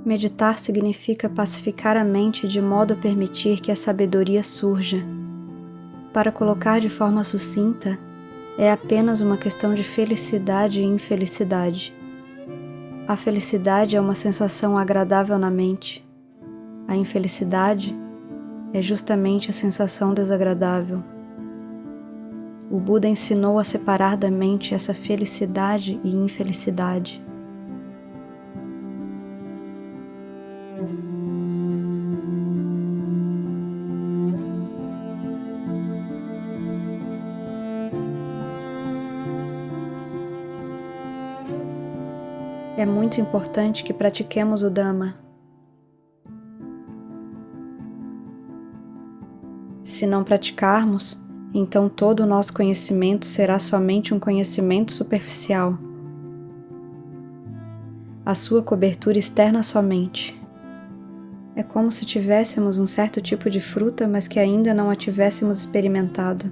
Meditar significa pacificar a mente de modo a permitir que a sabedoria surja. Para colocar de forma sucinta, é apenas uma questão de felicidade e infelicidade. A felicidade é uma sensação agradável na mente. A infelicidade é justamente a sensação desagradável. O Buda ensinou a separar da mente essa felicidade e infelicidade. É muito importante que pratiquemos o Dhamma. Se não praticarmos, então todo o nosso conhecimento será somente um conhecimento superficial. A sua cobertura externa somente. É como se tivéssemos um certo tipo de fruta, mas que ainda não a tivéssemos experimentado.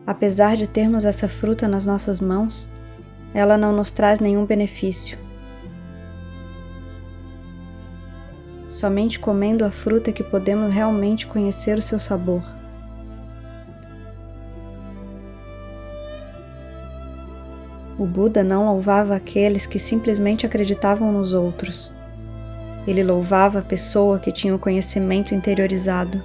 Apesar de termos essa fruta nas nossas mãos, ela não nos traz nenhum benefício. Somente comendo a fruta que podemos realmente conhecer o seu sabor. O Buda não louvava aqueles que simplesmente acreditavam nos outros. Ele louvava a pessoa que tinha o conhecimento interiorizado.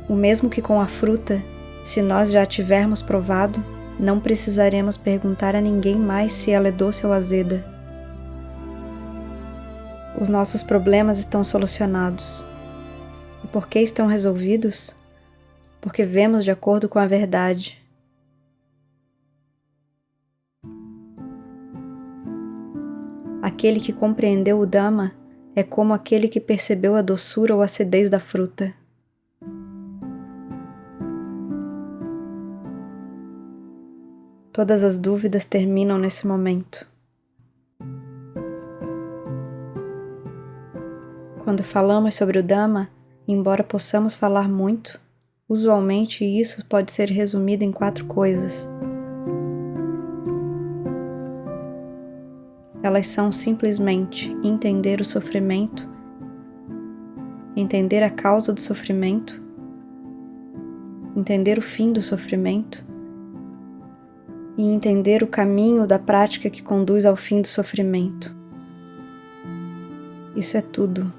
O mesmo que com a fruta, se nós já a tivermos provado, não precisaremos perguntar a ninguém mais se ela é doce ou azeda. Os nossos problemas estão solucionados. E por que estão resolvidos? Porque vemos de acordo com a verdade. Aquele que compreendeu o Dhamma é como aquele que percebeu a doçura ou acidez da fruta. Todas as dúvidas terminam nesse momento. Quando falamos sobre o Dhamma, embora possamos falar muito, usualmente isso pode ser resumido em 4 coisas. Elas são simplesmente entender o sofrimento, entender a causa do sofrimento, entender o fim do sofrimento e entender o caminho da prática que conduz ao fim do sofrimento. Isso é tudo.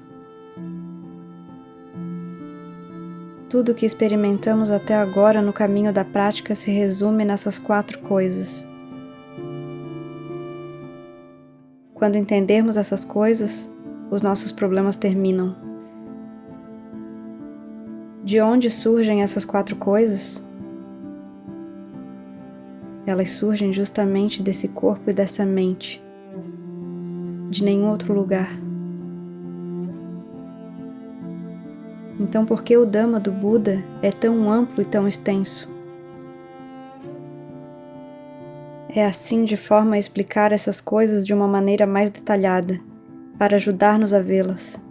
Tudo o que experimentamos até agora no caminho da prática se resume nessas 4 coisas. Quando entendermos essas coisas, os nossos problemas terminam. De onde surgem essas 4 coisas? Elas surgem justamente desse corpo e dessa mente, de nenhum outro lugar. Então, por que o Dhamma do Buda é tão amplo e tão extenso? É assim de forma a explicar essas coisas de uma maneira mais detalhada, para ajudar-nos a vê-las.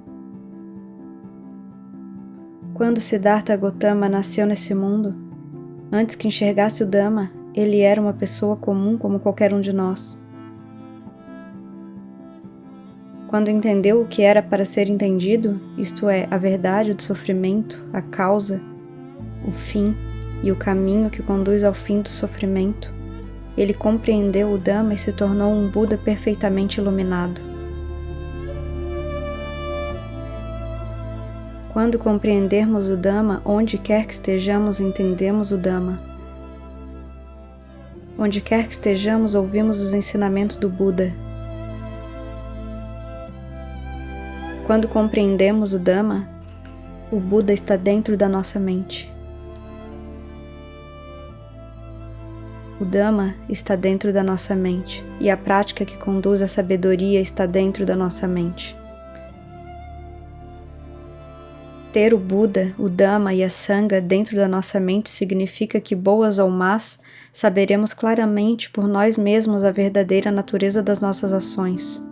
Quando Siddhartha Gautama nasceu nesse mundo, antes que enxergasse o Dhamma, ele era uma pessoa comum como qualquer um de nós. Quando entendeu o que era para ser entendido, isto é, a verdade do sofrimento, a causa, o fim e o caminho que conduz ao fim do sofrimento, ele compreendeu o Dhamma e se tornou um Buda perfeitamente iluminado. Quando compreendermos o Dhamma, onde quer que estejamos, entendemos o Dhamma. Onde quer que estejamos, ouvimos os ensinamentos do Buda. Quando compreendemos o Dhamma, o Buda está dentro da nossa mente. O Dhamma está dentro da nossa mente, e a prática que conduz à sabedoria está dentro da nossa mente. Ter o Buda, o Dhamma e a Sangha dentro da nossa mente significa que, boas ou más, saberemos claramente por nós mesmos a verdadeira natureza das nossas ações.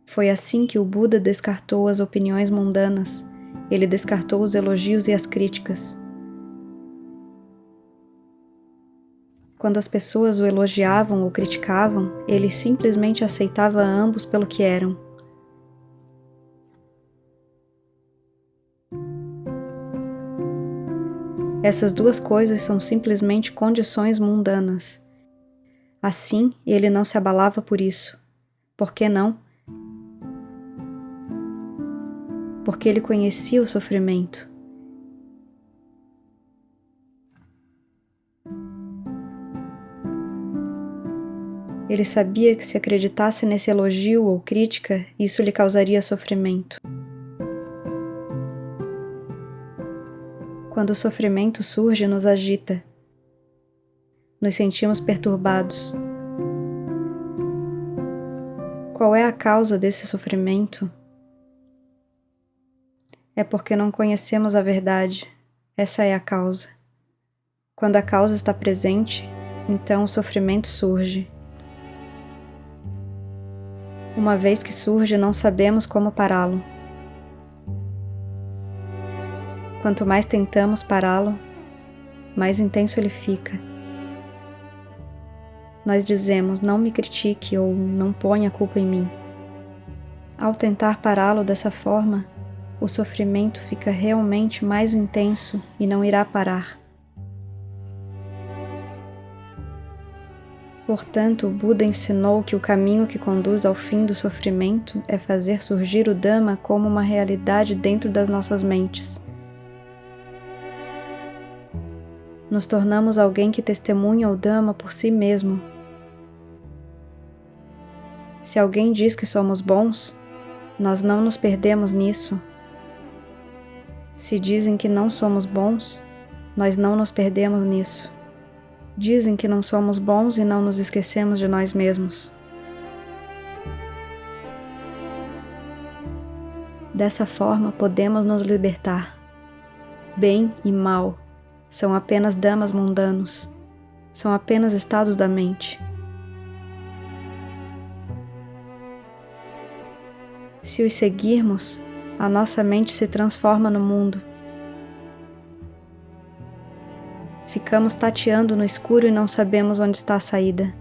Foi assim que o Buda descartou as opiniões mundanas. Ele descartou os elogios e as críticas. Quando as pessoas o elogiavam ou criticavam, ele simplesmente aceitava ambos pelo que eram. Essas duas coisas são simplesmente condições mundanas. Assim, ele não se abalava por isso. Por que não? Porque ele conhecia o sofrimento. Ele sabia que se acreditasse nesse elogio ou crítica, isso lhe causaria sofrimento. Quando o sofrimento surge, nos agita. Nos sentimos perturbados. Qual é a causa desse sofrimento? É porque não conhecemos a verdade. Essa é a causa. Quando a causa está presente, então o sofrimento surge. Uma vez que surge, não sabemos como pará-lo. Quanto mais tentamos pará-lo, mais intenso ele fica. Nós dizemos, não me critique ou não ponha a culpa em mim. Ao tentar pará-lo dessa forma, o sofrimento fica realmente mais intenso e não irá parar. Portanto, o Buda ensinou que o caminho que conduz ao fim do sofrimento é fazer surgir o Dhamma como uma realidade dentro das nossas mentes. Nos tornamos alguém que testemunha o Dhamma por si mesmo. Se alguém diz que somos bons, nós não nos perdemos nisso. Se dizem que não somos bons, nós não nos perdemos nisso. Dizem que não somos bons e não nos esquecemos de nós mesmos. Dessa forma, podemos nos libertar. Bem e mal são apenas dhammas mundanos, são apenas estados da mente. Se os seguirmos, a nossa mente se transforma no mundo. Ficamos tateando no escuro e não sabemos onde está a saída.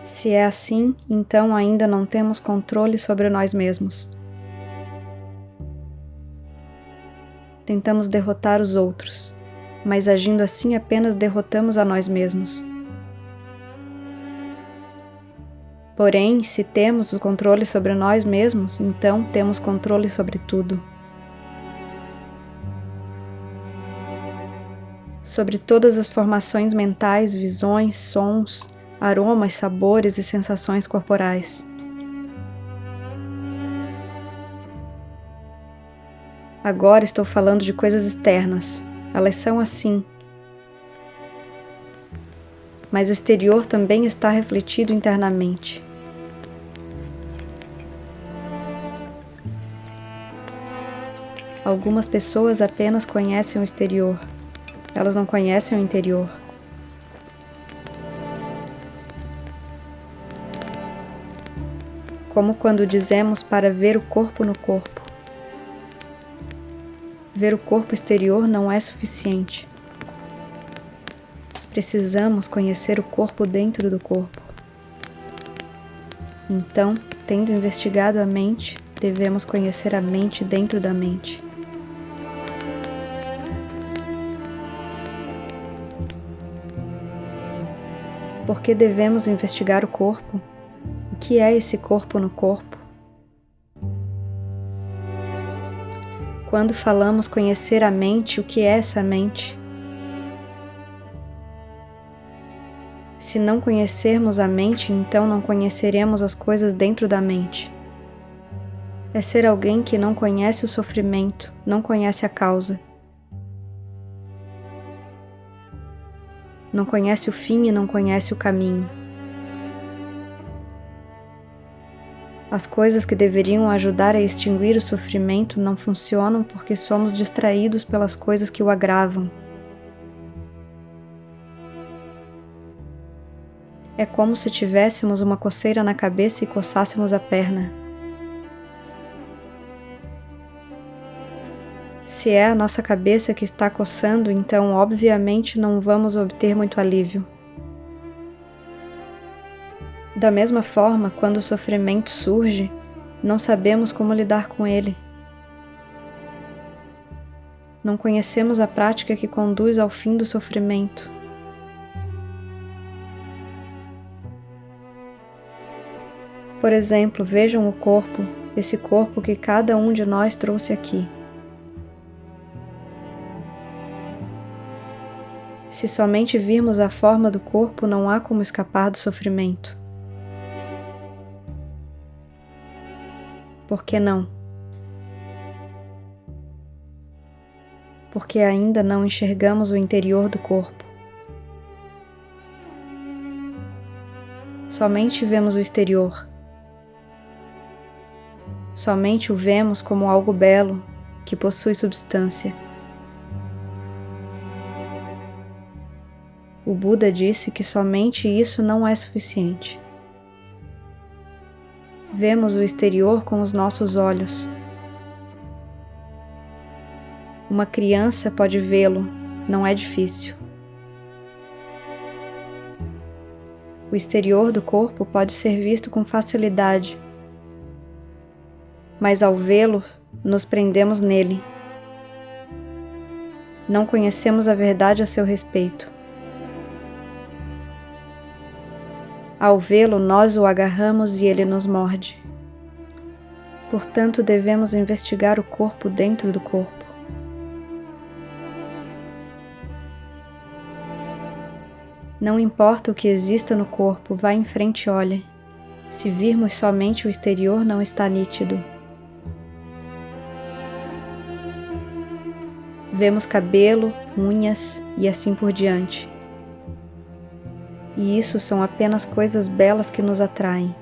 Se é assim, então ainda não temos controle sobre nós mesmos. Tentamos derrotar os outros, mas agindo assim apenas derrotamos a nós mesmos. Porém, se temos o controle sobre nós mesmos, então temos controle sobre tudo. Sobre todas as formações mentais, visões, sons, aromas, sabores e sensações corporais. Agora estou falando de coisas externas. Elas são assim. Mas o exterior também está refletido internamente. Algumas pessoas apenas conhecem o exterior. Elas não conhecem o interior. Como quando dizemos para ver o corpo no corpo. Ver o corpo exterior não é suficiente. Precisamos conhecer o corpo dentro do corpo. Então, tendo investigado a mente, devemos conhecer a mente dentro da mente. Por que devemos investigar o corpo? O que é esse corpo no corpo? Quando falamos conhecer a mente, o que é essa mente? Se não conhecermos a mente, então não conheceremos as coisas dentro da mente. É ser alguém que não conhece o sofrimento, não conhece a causa. Não conhece o fim e não conhece o caminho. As coisas que deveriam ajudar a extinguir o sofrimento não funcionam porque somos distraídos pelas coisas que o agravam. É como se tivéssemos uma coceira na cabeça e coçássemos a perna. Se Se é a nossa cabeça que está coçando, então obviamente não vamos obter muito alívio. Da mesma forma, quando o sofrimento surge, não sabemos como lidar com ele. Não conhecemos a prática que conduz ao fim do sofrimento. Por exemplo, vejam o corpo, esse corpo que cada um de nós trouxe aqui. Se somente virmos a forma do corpo, não há como escapar do sofrimento. Por que não? Porque ainda não enxergamos o interior do corpo. Somente vemos o exterior. Somente o vemos como algo belo, que possui substância. O Buda disse que somente isso não é suficiente. Vemos o exterior com os nossos olhos. Uma criança pode vê-lo, não é difícil. O exterior do corpo pode ser visto com facilidade, mas ao vê-lo, nos prendemos nele. Não conhecemos a verdade a seu respeito. Ao vê-lo, nós o agarramos e ele nos morde. Portanto, devemos investigar o corpo dentro do corpo. Não importa o que exista no corpo, vá em frente e olhe. Se virmos somente o exterior, não está nítido. Vemos cabelo, unhas e assim por diante. E isso são apenas coisas belas que nos atraem.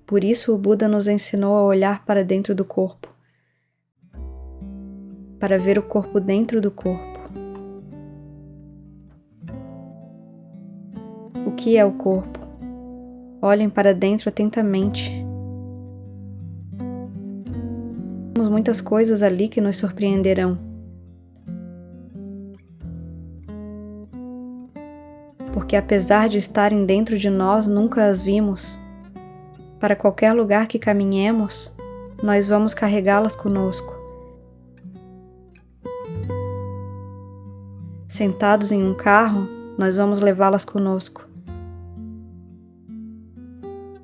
Por isso o Buda nos ensinou a olhar para dentro do corpo, para ver o corpo dentro do corpo. O que é o corpo? Olhem para dentro atentamente. Temos muitas coisas ali que nos surpreenderão. Porque apesar de estarem dentro de nós, nunca as vimos. Para qualquer lugar que caminhemos, nós vamos carregá-las conosco. Sentados em um carro, nós vamos levá-las conosco.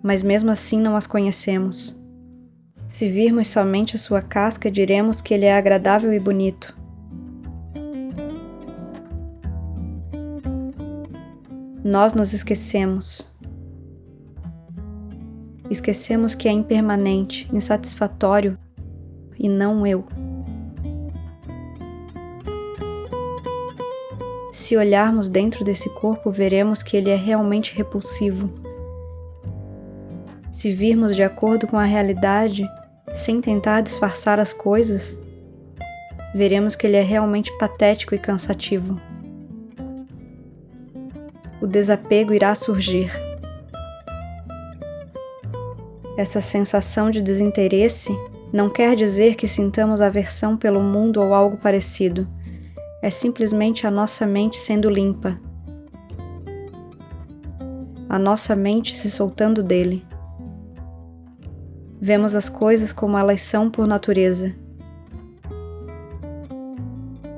Mas mesmo assim não as conhecemos. Se virmos somente a sua casca, diremos que ele é agradável e bonito. Nós nos esquecemos. Esquecemos que é impermanente, insatisfatório e não eu. Se olharmos dentro desse corpo, veremos que ele é realmente repulsivo. Se virmos de acordo com a realidade, sem tentar disfarçar as coisas, veremos que ele é realmente patético e cansativo. O desapego irá surgir. Essa sensação de desinteresse não quer dizer que sintamos aversão pelo mundo ou algo parecido. É simplesmente a nossa mente sendo limpa. A nossa mente se soltando dele. Vemos as coisas como elas são por natureza.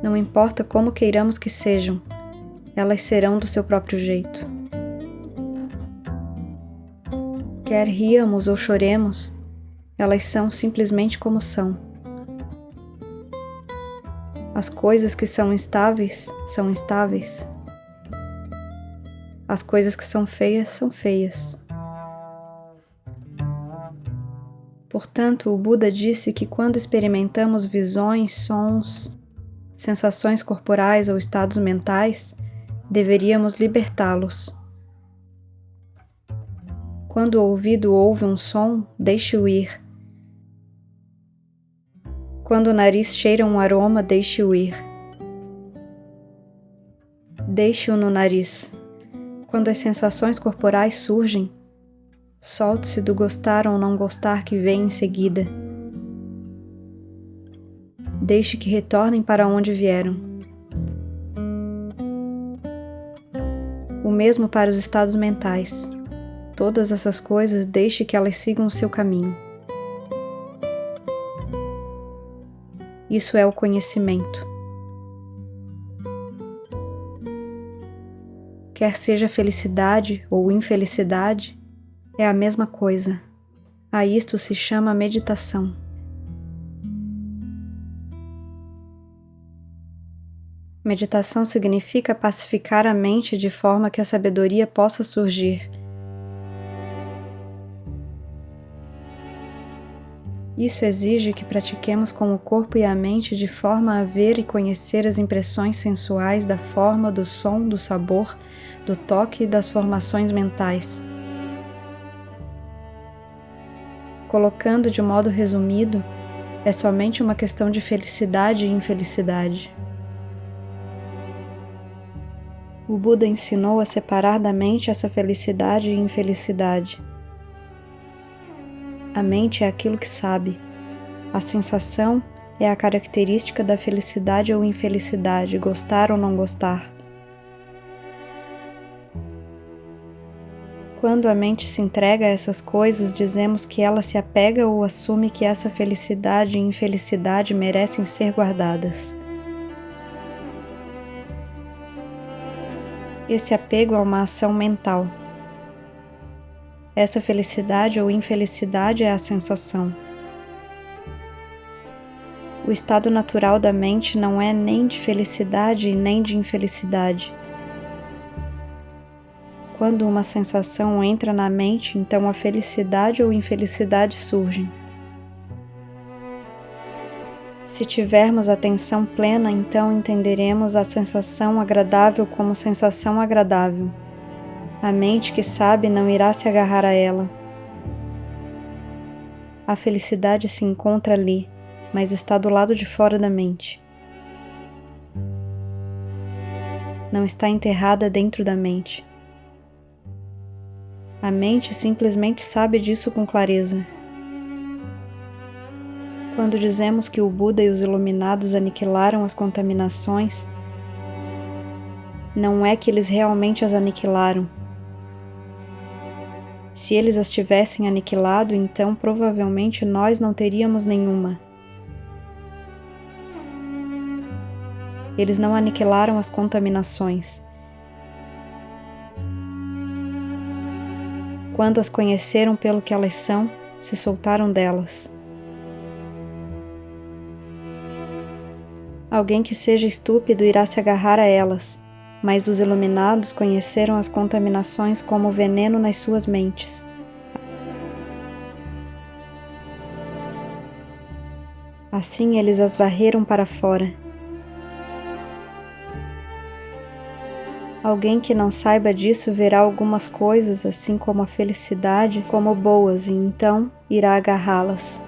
Não importa como queiramos que sejam, elas serão do seu próprio jeito. Quer riamos ou choremos, elas são simplesmente como são. As coisas que são instáveis, são instáveis. As coisas que são feias, são feias. Portanto, o Buda disse que quando experimentamos visões, sons, sensações corporais ou estados mentais, deveríamos libertá-los. Quando o ouvido ouve um som, deixe-o ir. Quando o nariz cheira um aroma, deixe-o ir. Deixe-o no nariz. Quando as sensações corporais surgem, solte-se do gostar ou não gostar que vem em seguida. deixe que retornem para onde vieram. O mesmo para os estados mentais. Todas essas coisas, deixe que elas sigam o seu caminho. Isso é o conhecimento. Quer seja felicidade ou infelicidade, é a mesma coisa. A isto se chama meditação. Meditação significa pacificar a mente de forma que a sabedoria possa surgir. Isso exige que pratiquemos com o corpo e a mente de forma a ver e conhecer as impressões sensuais da forma, do som, do sabor, do toque e das formações mentais. Colocando de modo resumido, é somente uma questão de felicidade e infelicidade. O Buda ensinou a separar da mente essa felicidade e infelicidade. A mente é aquilo que sabe. A sensação é a característica da felicidade ou infelicidade, gostar ou não gostar. Quando a mente se entrega a essas coisas, dizemos que ela se apega ou assume que essa felicidade e infelicidade merecem ser guardadas. Esse apego é uma ação mental. Essa felicidade ou infelicidade é a sensação. O estado natural da mente não é nem de felicidade e nem de infelicidade. Quando uma sensação entra na mente, então a felicidade ou infelicidade surgem. Se tivermos atenção plena, então entenderemos a sensação agradável como sensação agradável. A mente que sabe não irá se agarrar a ela. A felicidade se encontra ali, mas está do lado de fora da mente. Não está enterrada dentro da mente. A mente simplesmente sabe disso com clareza. Quando dizemos que o Buda e os iluminados aniquilaram as contaminações, não é que eles realmente as aniquilaram. Se eles as tivessem aniquilado, então provavelmente nós não teríamos nenhuma. Eles não aniquilaram as contaminações. Quando as conheceram pelo que elas são, se soltaram delas. Alguém que seja estúpido irá se agarrar a elas, mas os iluminados conheceram as contaminações como veneno nas suas mentes. Assim eles as varreram para fora. Alguém que não saiba disso verá algumas coisas, assim como a felicidade, como boas e então irá agarrá-las.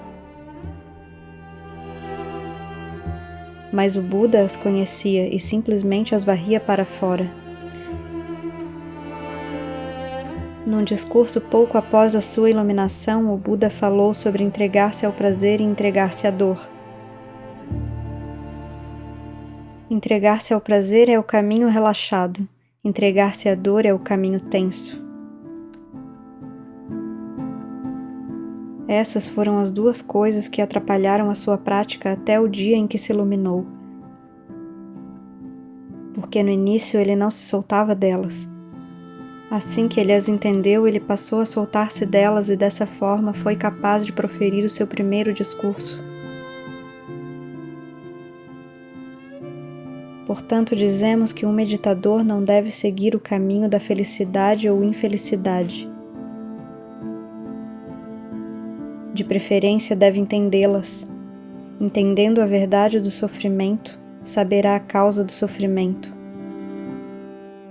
Mas o Buda as conhecia e simplesmente as varria para fora. Num discurso pouco após a sua iluminação, o Buda falou sobre entregar-se ao prazer e entregar-se à dor. Entregar-se ao prazer é o caminho relaxado, entregar-se à dor é o caminho tenso. Essas foram as duas coisas que atrapalharam a sua prática até o dia em que se iluminou. Porque no início ele não se soltava delas. Assim que ele as entendeu, ele passou a soltar-se delas e dessa forma foi capaz de proferir o seu primeiro discurso. Portanto, dizemos que um meditador não deve seguir o caminho da felicidade ou infelicidade. De preferência, deve entendê-las. Entendendo a verdade do sofrimento, saberá a causa do sofrimento,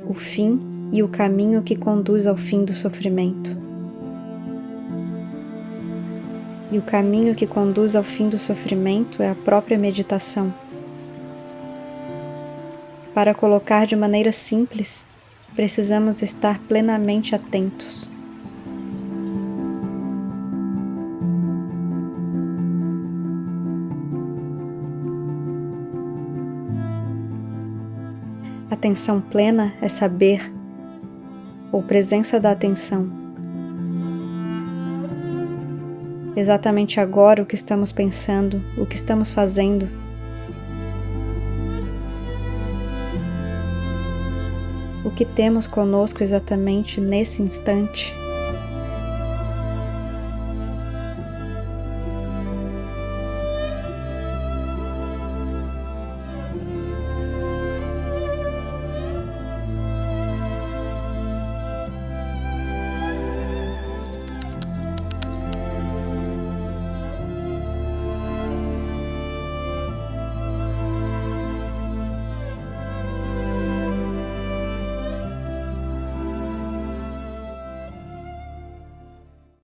o fim e o caminho que conduz ao fim do sofrimento. E o caminho que conduz ao fim do sofrimento é a própria meditação. Para colocar de maneira simples, precisamos estar plenamente atentos. Atenção plena é saber, ou presença da atenção. Exatamente agora o que estamos pensando, o que estamos fazendo. O que temos conosco exatamente nesse instante.